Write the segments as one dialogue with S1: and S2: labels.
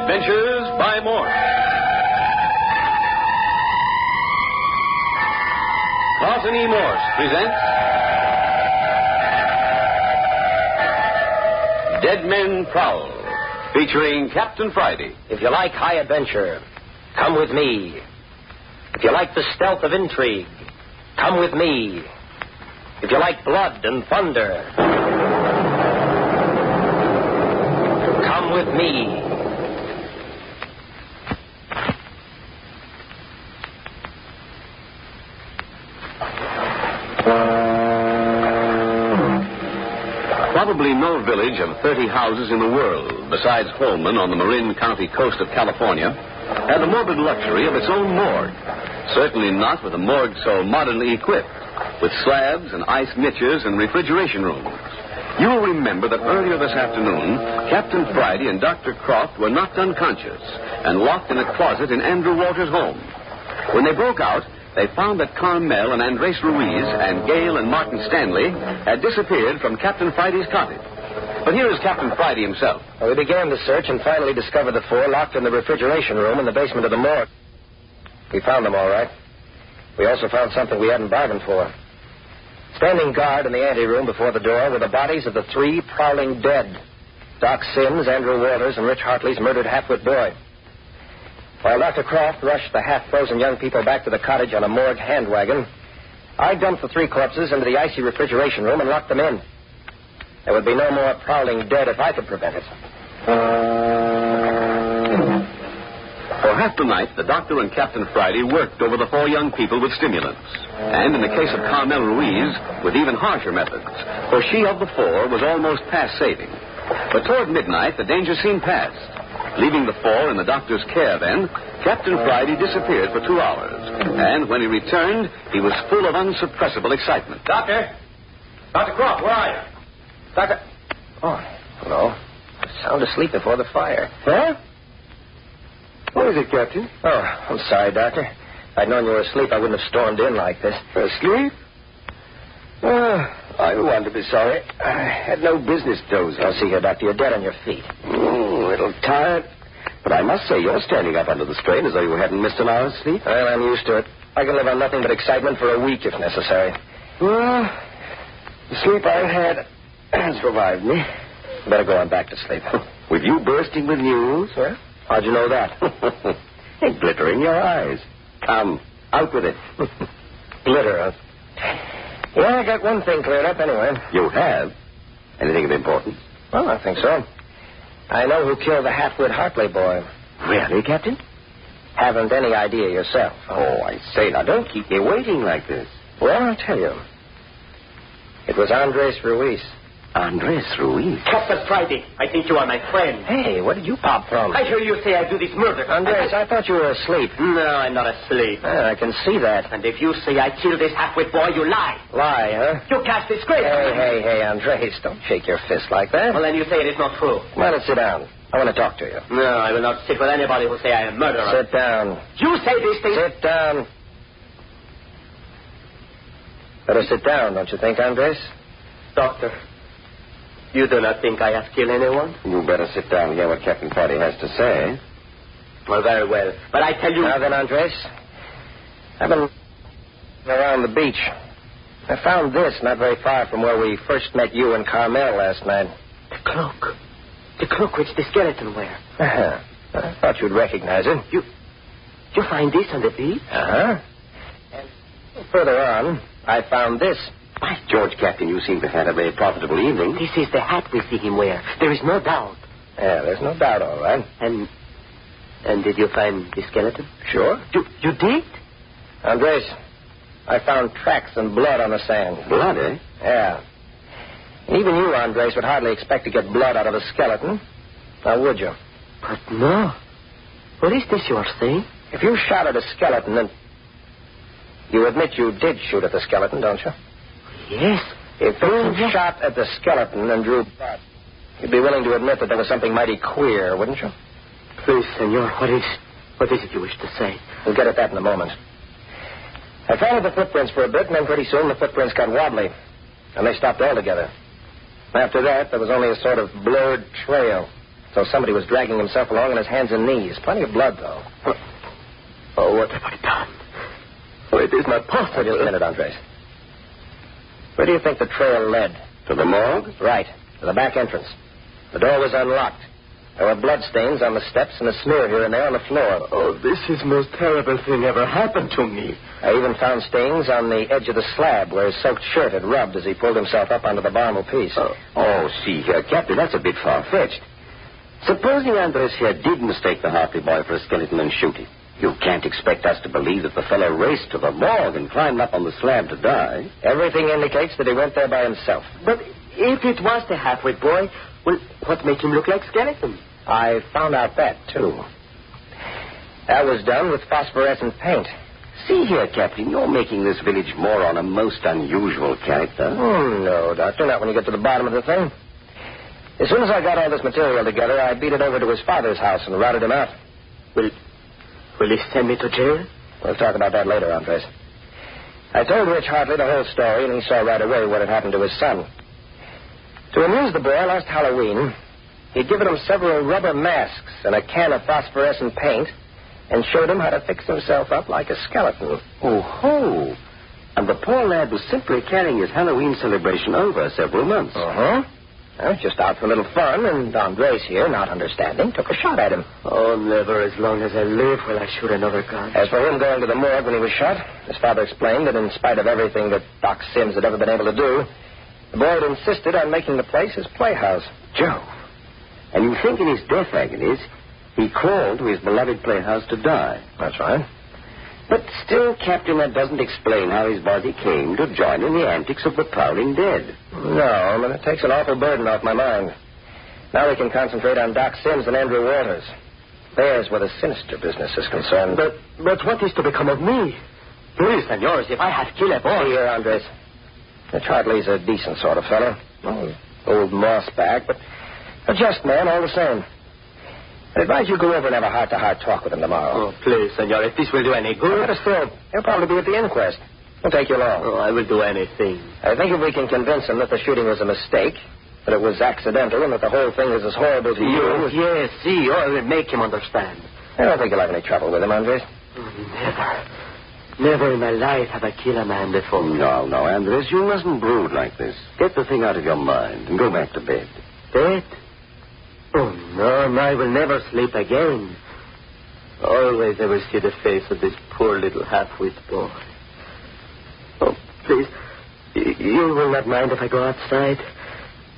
S1: Adventures by Morse. Carlton E. Morse presents Dead Men Prowl, featuring Captain Friday.
S2: If you like high adventure, come with me. If you like the stealth of intrigue, come with me. If you like blood and thunder, come with me.
S1: Probably no village of 30 houses in the world, besides Holman on the Marin County coast of California, had the morbid luxury of its own morgue. Certainly not with a morgue so modernly equipped, with slabs and ice niches and refrigeration rooms. You'll remember that earlier this afternoon, Captain Friday and Dr. Croft were knocked unconscious and locked in a closet in Andrew Walter's home. When they broke out, they found that Carmel and Andres Ruiz and Gale and Martin Stanley had disappeared from Captain Friday's cottage. But here is Captain Friday himself.
S2: Well, we began the search and finally discovered the four locked in the refrigeration room in the basement of the morgue. We found them all right. We also found something we hadn't bargained for. Standing guard in the anteroom before the door were the bodies of the three prowling dead. Doc Sims, Andrew Walters, and Rich Hartley's murdered half-wit boy. While Dr. Croft rushed the half-frozen young people back to the cottage on a morgue hand wagon, I dumped the three corpses into the icy refrigeration room and locked them in. There would be no more prowling dead if I could prevent it.
S1: For half the night, the doctor and Captain Friday worked over the four young people with stimulants. And in the case of Carmel Ruiz, with even harsher methods, for she of the four was almost past saving. But toward midnight, the danger seemed past. Leaving the four in the doctor's care then, Captain Friday disappeared for 2 hours. And when he returned, he was full of unsuppressible excitement.
S2: Doctor? Dr. Croft, where are you? Doctor? Oh, hello. Sound asleep before the fire.
S3: Huh? What is it, Captain?
S2: Oh, I'm sorry, Doctor. If I'd known you were asleep, I wouldn't have stormed in like this.
S3: Asleep? I want to be sorry. I had no business dozing.
S2: Oh, see here, Doctor. You're dead on your feet.
S3: A little tired. But I must say, you're standing up under the strain as though you hadn't missed an hour's sleep.
S2: Well, I'm used to it. I can live on nothing but excitement for a week if necessary.
S3: Well, the sleep I've had has revived me.
S2: Better go on back to sleep.
S3: With you bursting with news?
S2: Well, how'd you know that?
S3: And glitter in your eyes. Come, out with it.
S2: Glitter, huh? Yeah, I got one thing cleared up anyway.
S3: You have? Anything of importance?
S2: Well, I think so. I know who killed the half-wit Hartley boy.
S3: Really, Captain?
S2: Haven't any idea yourself.
S3: Oh, I say, now don't keep me waiting like this.
S2: Well, I'll tell you. It was Andres Ruiz.
S3: Andres Ruiz?
S4: Captain Friday, I think you are my friend.
S2: Hey, where did you pop from?
S4: I hear you say I do this murder.
S2: Andres, I thought you were asleep.
S4: No, I'm not asleep.
S2: I can see that.
S4: And if you say I killed this half-wit boy, you lie.
S2: Lie, huh?
S4: You cast disgrace.
S2: Hey, Andres, don't shake your fist like that.
S4: Well, then you say it is not true.
S2: Come on and sit down. I want to talk to you.
S4: No, I will not sit with anybody who say I am a murderer.
S2: Sit down.
S4: You say these things.
S2: Sit down. Better sit down, don't you think, Andres?
S4: Doctor, you do not think I have killed anyone?
S3: You better sit down and hear what Captain Friday has to say.
S4: Well, very well. But I tell you...
S2: Now then, Andres, I've been around the beach. I found this not very far from where we first met you and Carmel last night.
S4: The cloak. The cloak which the skeleton wear.
S2: Uh-huh. I thought you'd recognize it.
S4: You find this on the beach?
S2: Uh-huh. And further on, I found this.
S3: By George, Captain, you seem to have had a very profitable evening.
S4: This is the hat we see him wear. There is no doubt.
S2: Yeah, there's no doubt, all right.
S4: And did you find the skeleton?
S2: Sure.
S4: You did?
S2: Andres, I found tracks and blood on the sand.
S3: Blood, eh?
S2: Yeah. And even you, Andres, would hardly expect to get blood out of a skeleton. Now, would you?
S4: But no. What is this you are saying?
S2: If you shot at a skeleton, then you admit you did shoot at the skeleton, don't you?
S4: Yes.
S2: If you shot at the skeleton and drew blood, you'd be willing to admit that there was something mighty queer, wouldn't you?
S4: Please, senor, what is it you wish to say?
S2: We'll get at that in a moment. I followed the footprints for a bit, and then pretty soon the footprints got wobbly, and they stopped altogether. After that, there was only a sort of blurred trail. So somebody was dragging himself along on his hands and knees. Plenty of blood, though.
S4: Oh, what have I done? Oh, it is not possible.
S2: Just a minute, Andres. Where do you think the trail led?
S3: To the morgue?
S2: Right, to the back entrance. The door was unlocked. There were bloodstains on the steps and a smear here and there on the floor.
S4: Oh, this is the most terrible thing ever happened to me.
S2: I even found stains on the edge of the slab where his soaked shirt had rubbed as he pulled himself up onto the barnel piece.
S3: Oh, see here, Captain, that's a bit far-fetched. Supposing Andres here did mistake the Hartley boy for a skeleton and shoot him. You can't expect us to believe that the fellow raced to the morgue and climbed up on the slab to die.
S2: Everything indicates that he went there by himself.
S4: But if it was the half-wit boy, well, what made him look like skeleton?
S2: I found out that, too. That was done with phosphorescent paint.
S3: See here, Captain, you're making this village more on a most unusual character.
S2: Oh, no, Doctor, not when you get to the bottom of the thing. As soon as I got all this material together, I beat it over to his father's house and routed him out.
S4: Will he send me to jail?
S2: We'll talk about that later, Andres. I told Rich Hartley the whole story, and he saw right away what had happened to his son. To amuse the boy last Halloween, he'd given him several rubber masks and a can of phosphorescent paint and showed him how to fix himself up like a skeleton.
S3: Oh-ho! And the poor lad was simply carrying his Halloween celebration over several months.
S2: Uh-huh. Well, just out for a little fun, and Andres here, not understanding, took a shot at him.
S4: Oh, never as long as I live will I shoot another gun.
S2: As for him going to the morgue when he was shot, his father explained that in spite of everything that Doc Sims had ever been able to do, the boy had insisted on making the place his playhouse.
S3: Joe. And you think in his death agonies, he crawled to his beloved playhouse to die.
S2: That's right.
S3: But still, Captain, that doesn't explain how his body came to join in the antics of the prowling dead.
S2: No, but it takes an awful burden off my mind. Now we can concentrate on Doc Sims and Andrew Waters. There's where the sinister business is concerned.
S4: But what is to become of me? Please, senors, if I had killed a boy...
S2: See here, Andres. Rich Hartley's a decent sort of fellow. Old moss back, but a just man all the same. I advise you go over and have a heart-to-heart talk with him tomorrow.
S4: Oh, please, senor, if this will do any good...
S2: Better still, he'll probably be at the inquest. It'll take you long.
S4: Oh, I will do anything.
S2: I think if we can convince him that the shooting was a mistake, that it was accidental, and that the whole thing is as horrible to you...
S4: Yes, see, I will make him understand.
S2: I don't think you'll have any trouble with him, Andres.
S4: Never in my life have I killed a man before.
S3: No, Andres, you mustn't brood like this. Get the thing out of your mind and go back to bed.
S4: Bed? Oh, no, I will never sleep again. Always I will see the face of this poor little half-wit boy. Oh, please, you will not mind if I go outside?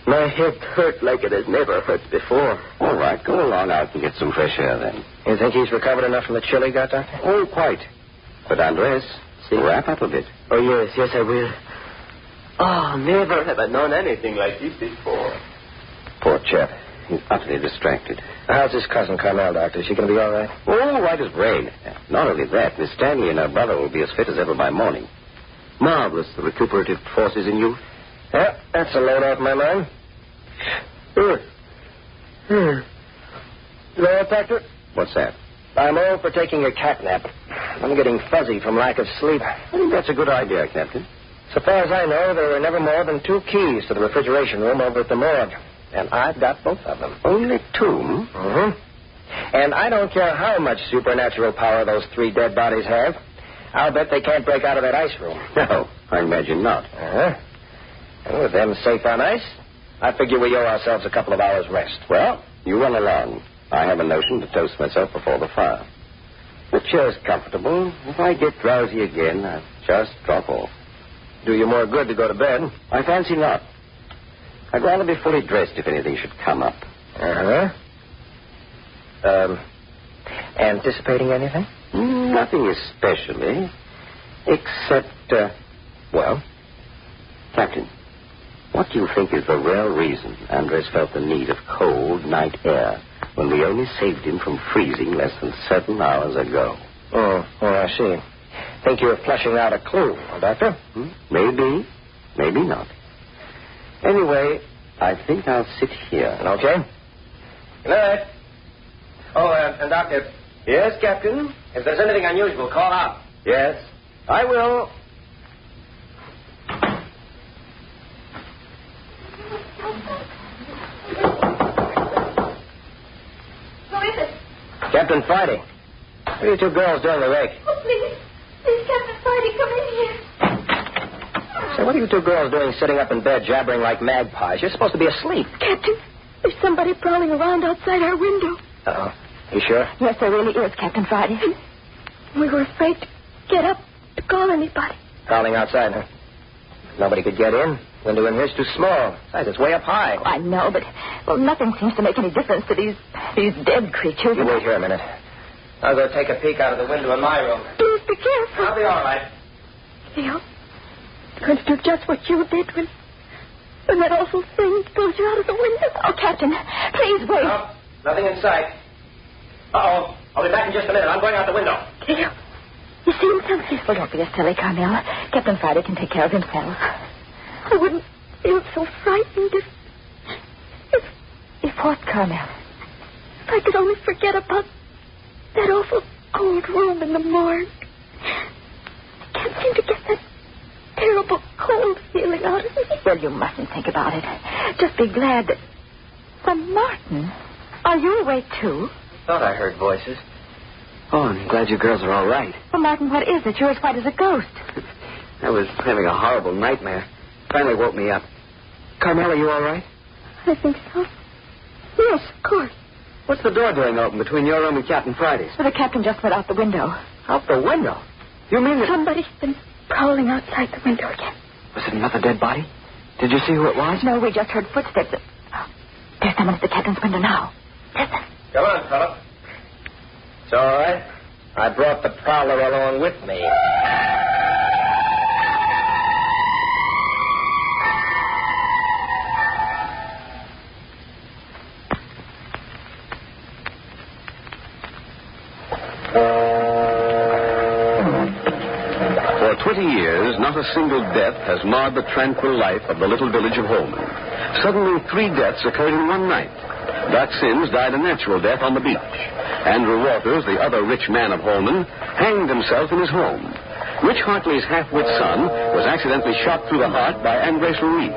S4: My head hurt like it has never hurt before.
S3: All right, go along out and get some fresh air then.
S2: You think he's recovered enough from the chill he got, Doctor?
S3: Oh, quite. But, Andres, wrap up a bit.
S4: Oh, yes, I will. Oh, never have I known anything like this before.
S3: Poor chap. He's utterly distracted.
S2: How's his cousin Carmel, Doctor? Is she going to be all right?
S3: Oh, right as rain. Not only that, Miss Stanley and her brother will be as fit as ever by morning. Marvelous, the recuperative forces in youth.
S2: Yeah, that's a load off my mind. You know what, Doctor?
S3: What's that?
S2: I'm all for taking a cat nap. I'm getting fuzzy from lack of sleep.
S3: I think that's a good idea, Captain.
S2: So far as I know, there are never more than 2 keys to the refrigeration room over at the morgue. And I've got both of them.
S3: Only 2?
S2: Mm-hmm. And I don't care how much supernatural power those 3 dead bodies have. I'll bet they can't break out of that ice room.
S3: No, I imagine not.
S2: Uh-huh. And with them safe on ice, I figure we owe ourselves a couple of hours' rest.
S3: Well, you run along. I have a notion to toast myself before the fire. The chair's comfortable. If I get drowsy again, I'll just drop off.
S2: Do you more good to go to bed?
S3: I fancy not. I'd rather be fully dressed if anything should come up.
S2: Uh-huh. Anticipating anything?
S3: Nothing especially. Except, well, Captain, what do you think is the real reason Andres felt the need of cold night air when we only saved him from freezing less than 7 hours ago?
S2: Oh, I see. Think you're fleshing out a clue, Doctor?
S3: Maybe, maybe not. Anyway, I think I'll sit here.
S2: Okay. Good night. Oh, and Doctor.
S3: Yes, Captain?
S2: If there's anything unusual, call out.
S3: Yes, I will.
S2: Captain Friday. What are you two girls doing awake?
S5: Oh, please. Please, Captain Friday, come in here.
S2: Say, what are you two girls doing sitting up in bed jabbering like magpies? You're supposed to be asleep.
S5: Captain, there's somebody prowling around outside our window.
S2: Uh-oh. You sure?
S5: Yes, there really is, Captain Friday. We were afraid to get up to call anybody.
S2: Prowling outside, huh? Nobody could get in. Window in here's too small. Besides, it's way up high.
S5: Oh, I know, but, well, nothing seems to make any difference to these dead creatures.
S2: You wait here a minute. I'll go take a peek out of the window in my room.
S5: Please be careful.
S2: I'll be all right.
S5: Theo, you're going to do just what you did when that awful thing pulled you out of the window. Oh, Captain, please wait.
S2: No, nothing in sight. Uh-oh. I'll be back in just a minute. I'm going out the window.
S5: Theo, you seen something?
S2: Oh,
S5: Well, don't be a silly, Carmel. Captain Friday can take care of himself. I wouldn't feel so frightened if what, Carmel? If I could only forget about that awful cold room in the morgue. I can't seem to get that terrible cold feeling out of me. Well, you mustn't think about it. Just be glad that... Well, Martin, are you awake, too?
S2: Thought I heard voices. Oh, I'm glad you girls are all right.
S5: Well, Martin, what is it? You're as white as a ghost.
S2: I was having a horrible nightmare. Finally woke me up. Carmel, are you all right?
S5: I think so. Yes, of course.
S2: What's the door doing open between your room and Captain Friday's?
S5: Well, the captain just went out the window.
S2: Out the window? You mean that...
S5: Somebody's been prowling outside the window again.
S2: Was it another dead body? Did you see who it was?
S5: No, we just heard footsteps. Oh, there's someone at the captain's window now. Listen.
S2: Come on, fella. It's all right. I brought the prowler along with me.
S1: For 20 years, not a single death has marred the tranquil life of the little village of Holman. Suddenly, 3 deaths occurred in one night. Doc Sims died a natural death on the beach. Andrew Waters, the other rich man of Holman, hanged himself in his home. Rich Hartley's half-wit son was accidentally shot through the heart by Andres Ruiz.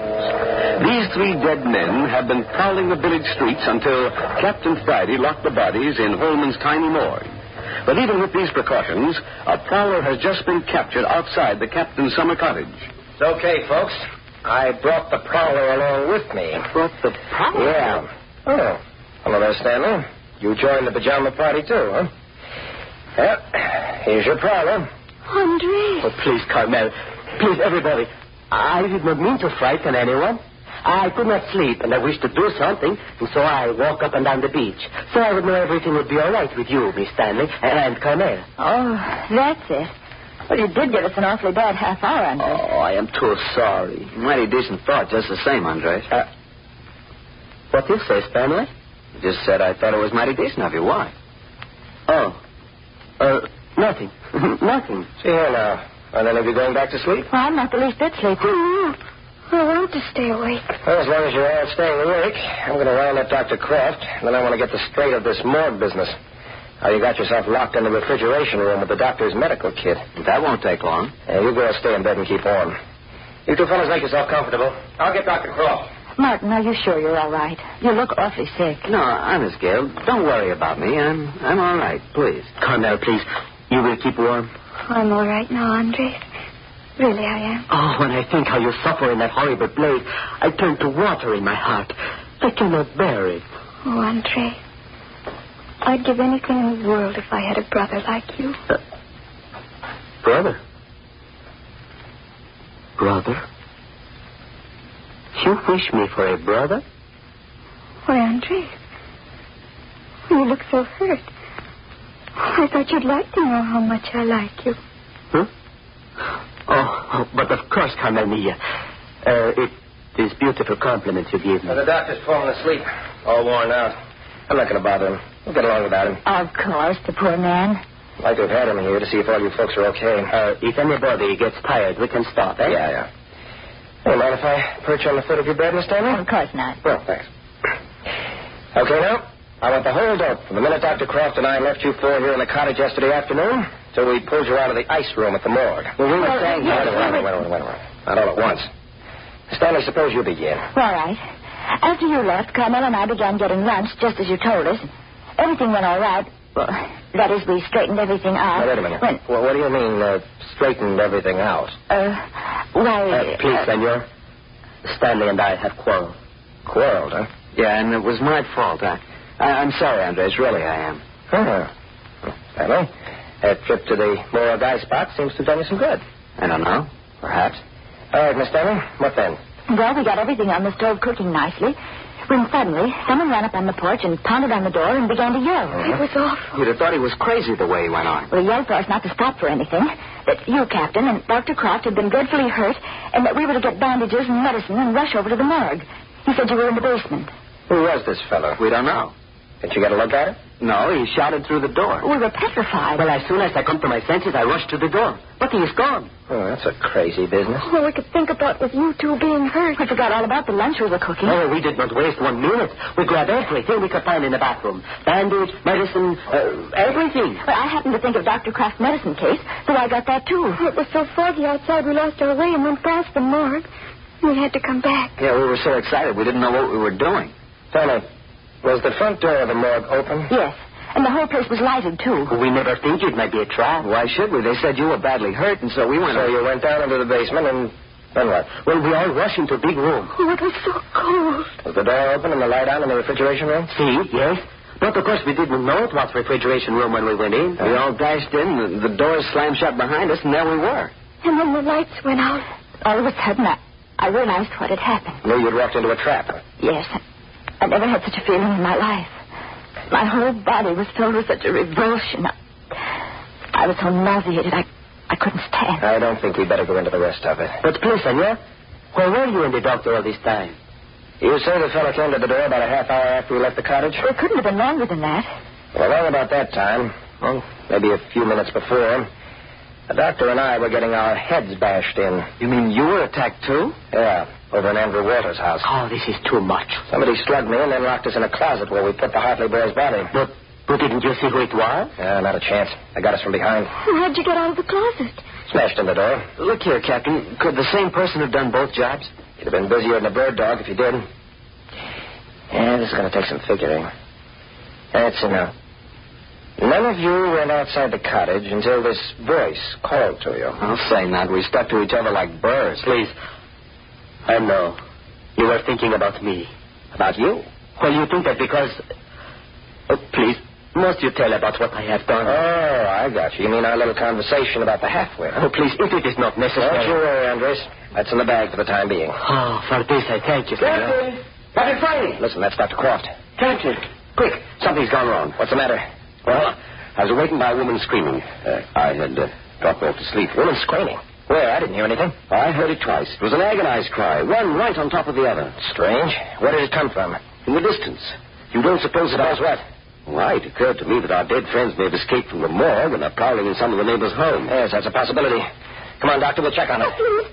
S1: These 3 dead men have been prowling the village streets until Captain Friday locked the bodies in Holman's tiny morgue. But even with these precautions, a prowler has just been captured outside the captain's summer cottage.
S2: It's okay, folks. I brought the prowler along with me.
S3: Brought the prowler?
S2: Yeah. Oh. Hello there, Stanley. You joined the pajama party, too, huh? Well, here's your prowler.
S5: Andre.
S4: Oh, please, Carmel. Please, everybody. I did not mean to frighten anyone. I could not sleep, and I wished to do something, and so I walked up and down the beach. So I would know everything would be all right with you, Miss Stanley, and Carmel.
S5: Oh, that's it. Well, you did give us an awfully bad half hour, Andre.
S4: Oh, I am too sorry.
S3: Mighty decent thought, just the same, Andres.
S4: What you say, Stanley?
S3: You just said I thought it was mighty decent of you. Why?
S4: Oh, nothing. Nothing.
S2: See here now. Are any of you going back to sleep?
S5: Well, I'm not the least bit sleepy. I want to stay awake.
S2: Well, as long as you're all staying awake, I'm going to round up Dr. Croft, and then I want to get the straight of this morgue business. How you got yourself locked in the refrigeration room with the doctor's medical kit.
S3: That won't take long.
S2: You girls stay in bed and keep warm. You two fellas make yourself comfortable. I'll get Dr. Croft.
S5: Martin, are you sure you're all right? You look awfully sick.
S3: No, honest, Gail. Don't worry about me. I'm all right. Please.
S4: Carmel, please. You will keep warm.
S5: I'm all right now, Andres. Really, I am.
S4: Oh, when I think how you suffer in that horrible place, I turn to water in my heart. I cannot bear it.
S5: Oh, Andre, I'd give anything in the world if I had a brother like you.
S4: Brother? Brother? You wish me for a brother?
S5: Why, Andre, you look so hurt. I thought you'd like to know how much I like you.
S4: Huh? Oh, but of course, Carmel Mia. It is beautiful compliments you give me.
S2: The doctor's fallen asleep, all worn out. I'm not going to bother him. We'll get along without him.
S5: Of course, the poor man.
S2: I'd like to have had him here to see if all you folks are okay.
S4: If anybody gets tired, we can stop, eh?
S2: Yeah. Hey, mind if I perch on the foot of your bed, Miss Stanley?
S5: Of course not.
S2: Well, thanks. Okay, now, I want the whole dope from the minute Dr. Croft and I left you four here in the cottage yesterday afternoon till we pulled you out of the ice room at the morgue.
S4: Well, we were saying...
S2: Wait. Not all at once. Stanley, suppose you begin.
S5: All right. After you left, Carmel and I began getting lunch, just as you told us. Everything went all right. Well, that is, we straightened everything out.
S2: Now, wait a minute. Well, what do you mean, straightened everything out?
S4: Please, senor. Stanley and I have quarreled.
S2: Quarreled, huh?
S3: Yeah, and it was my fault. I'm sorry, Andres. Really, I am.
S2: Stanley, that trip to the Morgue ice spot seems to have done you some good.
S3: I don't know. Perhaps.
S2: All right, Miss Stanley, what then?
S5: Well, we got everything on the stove cooking nicely, when suddenly someone ran up on the porch and pounded on the door and began to yell.
S2: Uh-huh.
S5: It was awful.
S3: You'd have thought he was crazy the way he went on.
S5: Well, he yelled for us not to stop for anything, that you, Captain, and Dr. Croft had been dreadfully hurt, and that we were to get bandages and medicine and rush over to the morgue. He said you were in the basement.
S2: Who was this fellow?
S3: We don't know.
S2: Did you get a look at it?
S3: No, he shouted through the door.
S5: We were petrified.
S4: Well, as soon as I come to my senses, I rushed to the door. But he is gone.
S2: Oh, that's a crazy business.
S5: All we could think about was you two being hurt. We forgot all about the lunch we were cooking.
S4: Oh, we did not waste 1 minute. We grabbed everything we could find in the bathroom. Bandage, medicine, everything.
S5: Well, I happened to think of Dr. Croft's medicine case, so I got that, too. It was so foggy outside, we lost our way and went past the morgue. We had to come back.
S3: Yeah, we were so excited we didn't know what we were doing.
S2: Tell me, was the front door of the morgue open?
S5: Yes, and the whole place was lighted, too.
S4: We never think it might be a trap.
S3: Why should we? They said you were badly hurt, and so we went...
S2: So you went down into the basement and... Then what?
S4: Well, we all rushed into a big room.
S5: Oh, it was so cold.
S2: Was the door open and the light on in the refrigeration room?
S4: See, yes. But, of course, we didn't know it was refrigeration room when we went in.
S3: We all dashed in, the doors slammed shut behind us, and there we were.
S5: And then the lights went out. All of a sudden, I realized what had happened.
S2: Knew you'd walked into a trap.
S5: Yes. I never had such a feeling in my life. My whole body was filled with such a revulsion. I was so nauseated, I couldn't stand.
S2: I don't think we'd better go into the rest of it.
S4: But please, senor, where were you and the doctor all this time?
S2: You say the fellow came to the door about a half hour after we left the cottage?
S5: It couldn't have been longer than that.
S2: Well, around about that time, well, maybe a few minutes before, the doctor and I were getting our heads bashed in.
S3: You mean you were attacked, too?
S2: Yeah, over in Andrew Walter's house.
S4: Oh, this is too much.
S2: Somebody slugged me and then locked us in a closet where we put the Hartley boy's body.
S4: But didn't you see who it was?
S2: Not a chance. They got us from behind.
S5: How'd you get out of the closet?
S2: Smashed in the door.
S3: Look here, Captain. Could the same person have done both jobs?
S2: You'd have been busier than a bird dog if you did. Yeah, this is going to take some figuring. That's enough. None of you went outside the cottage until this voice called to you.
S3: I'll say not. We stuck to each other like birds.
S4: Please. I know. You were thinking about me.
S2: About you?
S4: Well, you think that because... please, must you tell about what I have done?
S2: Oh, I got you. You mean our little conversation about the halfway?
S4: Oh, please, if it is not necessary...
S2: Don't you worry, Andres. That's in the bag for the time being.
S4: Oh, for this I thank you, senor.
S3: Captain Fri!
S2: Listen, that's Dr. Croft.
S3: Captain, quick. Something's gone wrong.
S2: What's the matter?
S3: Well, I was awakened by a woman screaming. I had dropped off to sleep.
S2: Woman screaming? Where? I didn't hear anything.
S3: I heard it twice. It was an agonized cry, one right on top of the other.
S2: Strange. Where did it come from?
S3: In the distance. You don't suppose that
S2: Suppose what?
S3: Why, it occurred to me that our dead friends may have escaped from the morgue and are prowling in some of the neighbors' homes.
S2: Yes, that's a possibility. Come on, Doctor, we'll check on it.
S5: Please.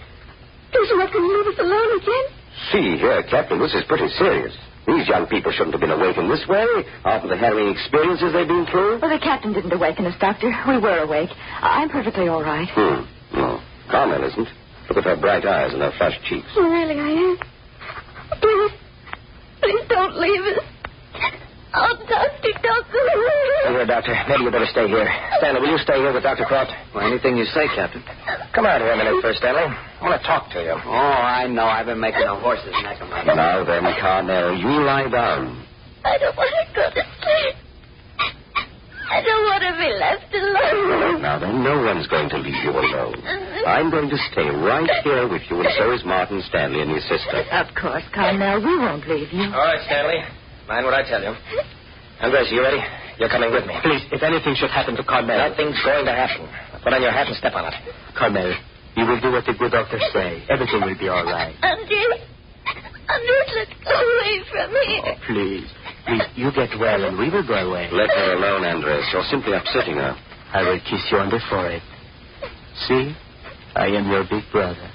S5: Please, you're not going to leave us alone again?
S3: See here, Captain, this is pretty serious. These young people shouldn't have been awakened this way after the harrowing experiences they've been through.
S5: Well, the captain didn't awaken us, Doctor. We were awake. I'm perfectly all right.
S3: No, Carmel isn't. Look at her bright eyes and her flushed cheeks.
S5: Really, I am. Please don't leave us. Oh, Doctor, don't go away.
S2: Here, Doctor. Maybe you better stay here. Stanley, will you stay here with Dr. Croft?
S3: Well, anything you say, Captain.
S2: Come out here a minute first, Stanley. I want to talk to you.
S3: Oh, I know. I've been making a horse's neck of my... Now then, Carmel, you lie down.
S5: I don't want to go to sleep. I don't want to be left alone.
S3: Now then, no one's going to leave you alone. I'm going to stay right here with you, and so is Martin Stanley and his sister.
S5: Of course, Carmel. We won't leave you.
S2: All right, Stanley. Mind what I tell you. Andres, you ready? You're coming with me.
S4: Please, if anything should happen to Carmel...
S2: Nothing's going to happen. Put on your hat and step on it.
S4: Carmel, you will do what the good doctors say. Everything will be all right.
S5: Andres, let's go away from here.
S4: Oh, please, you get well and we will go away.
S3: Let her alone, Andres. You're simply upsetting her.
S4: I will kiss you on the forehead. See? I am your big brother.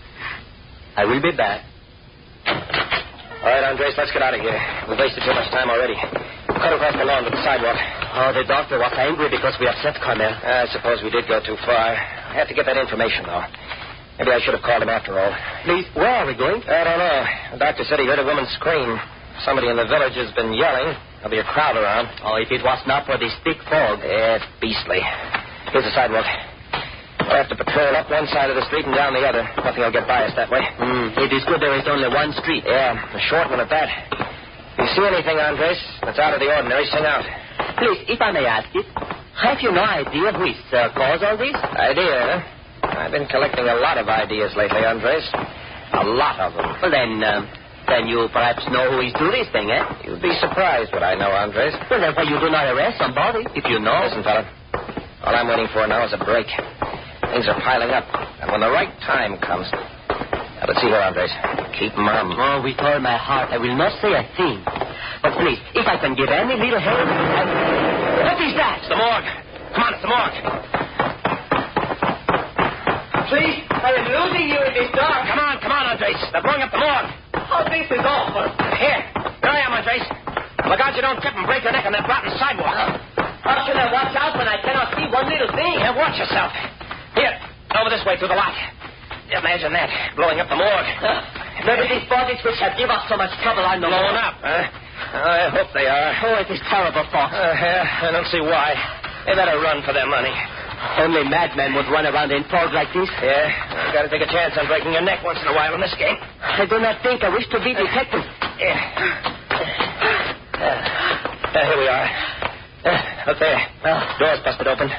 S4: I will be back.
S2: All right, Andres, let's get out of here. We've wasted too much time already. Cut across the lawn to the sidewalk.
S4: Oh, the doctor was angry because we upset Carmel.
S2: I suppose we did go too far. I have to get that information, though. Maybe I should have called him after all.
S4: Please, where are we going?
S2: I don't know. The doctor said he heard a woman scream. Somebody in the village has been yelling. There'll be a crowd around.
S4: Oh, if it was not for this thick fog.
S2: Yeah, it's beastly. Here's the sidewalk. We'll have to patrol up one side of the street and down the other. Nothing will get by us that way.
S4: It is good there is only one street.
S2: Yeah, a short one at that. If you see anything, Andres, that's out of the ordinary, sing out.
S4: Please, if I may ask it, have you no idea who is caused all this?
S2: Idea, huh? I've been collecting a lot of ideas lately, Andres. A lot of them.
S4: Well, then you perhaps know who is doing this thing, eh?
S2: You'd be surprised what I know, Andres.
S4: Well, then why you do not arrest somebody, if you know?
S2: Listen, fella. All I'm waiting for now is a break. Things are piling up. And when the right time comes... Now, let's see here, Andres. Keep mum.
S4: Oh, with all my heart, I will not say a thing. But please, if I can give any little help... What is that?
S2: It's the morgue. Come on, it's the morgue.
S4: Please, I am losing you in this dark.
S2: Come on, Andres. They're blowing up the morgue.
S4: Oh, this is awful.
S2: Here I am, Andres. Look out you don't trip and break your neck on that rotten sidewalk.
S4: How should I watch out when I cannot see one little thing?
S2: Yeah, watch yourself. Here, over this way through the lot. Imagine that, blowing up the morgue.
S4: Maybe these bodies which have given us so much trouble are no
S2: blown
S4: more.
S2: up, huh? I hope they are.
S4: Oh, it is terrible, Fox.
S2: Yeah, I don't see why. They better run for their money.
S4: Only madmen would run around in fog like this.
S2: Yeah, you got to take a chance on breaking your neck once in a while in this game.
S4: I do not think I wish to be detected.
S2: Yeah. Here we are. Look there. Door's busted open.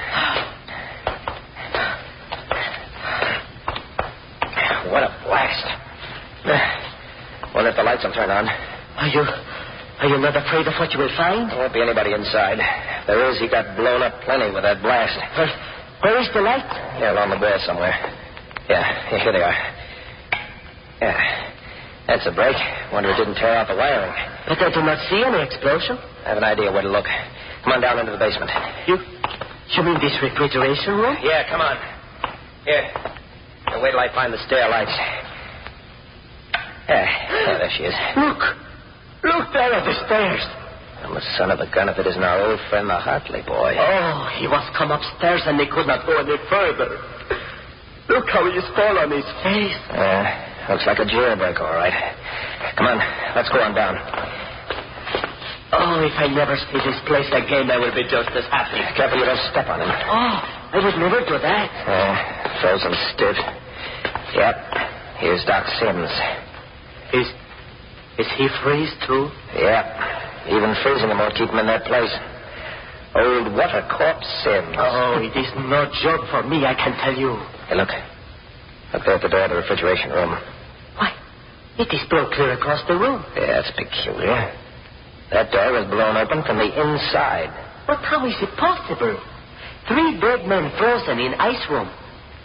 S2: What a blast. Wonder if the lights will turn on.
S4: Are you not afraid of what you will find?
S2: There won't be anybody inside. If there is, he got blown up plenty with that blast.
S4: Where is the light?
S2: Yeah, along the wall somewhere. Yeah, here they are. Yeah. That's a break. Wonder it didn't tear out the wiring.
S4: But I do not see any explosion.
S2: I have an idea where to look. Come on down into the basement.
S4: You mean this refrigeration room?
S2: Yeah, come on. Here. Now, wait till I find the stair lights. Yeah, there she is.
S4: Look there at the stairs.
S2: I'm the son of a gun if it isn't our old friend, the Hartley boy.
S4: Oh, he was come upstairs and they could not go any further. Look how he is fall on his face.
S2: Looks like a jailbreak, all right. Come on, let's go on down.
S4: Oh, if I never see this place again, I will be just as happy.
S2: Careful you don't step on him.
S4: Oh, I would never do that.
S2: Frozen stiff. Yep, here's Doc Sims.
S4: Is he freeze, too?
S2: Yep. Even freezing him won't keep him in that place. Old water corpse Sims.
S4: Oh, it is no joke for me, I can tell you.
S2: Hey, look. Up there at the door of the refrigeration room.
S4: Why, it is blown clear across the room.
S2: Yeah, that's peculiar. That door was blown open from the inside.
S4: But how is it possible? 3 dead men frozen in ice room.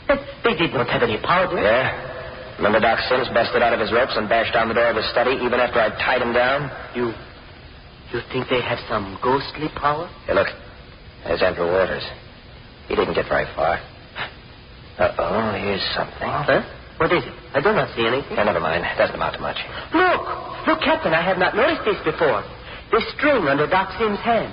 S4: They did not have any powder.
S2: Yeah. Remember Doc Sims busted out of his ropes and bashed down the door of his study even after I tied him down?
S4: You think they have some ghostly power?
S2: Hey, look. There's Andrew Waters. He didn't get very far. Uh-oh, here's something.
S4: Huh? What is it? I do not see anything.
S2: Oh, never mind. Doesn't amount to much.
S4: Look, Captain, I have not noticed this before. The string under Doc Sims' hand.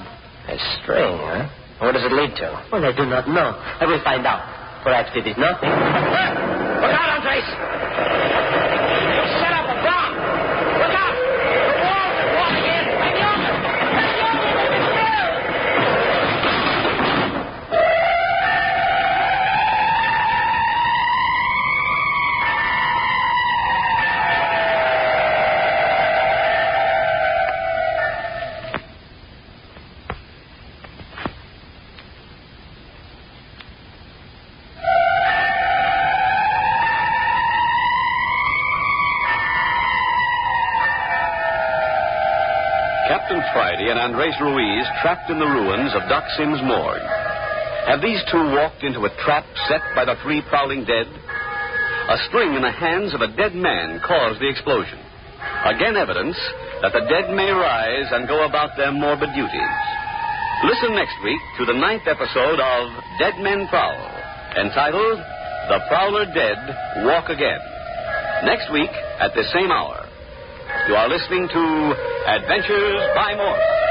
S2: A string, huh? What does it lead to?
S4: Well, I do not know. I will find out. Perhaps it is nothing.
S2: Look out, Andres! You set up a bomb! Look out! The walls are falling in! Let me over! Let me over! Let me through!
S1: Captain Friday and Andres Ruiz trapped in the ruins of Doc Sims' morgue. Have these two walked into a trap set by the 3 prowling dead? A string in the hands of a dead man caused the explosion. Again evidence that the dead may rise and go about their morbid duties. Listen next week to the 9th episode of Dead Men Prowl, entitled The Prowler Dead Walk Again. Next week at the same hour. You are listening to Adventures by Morse.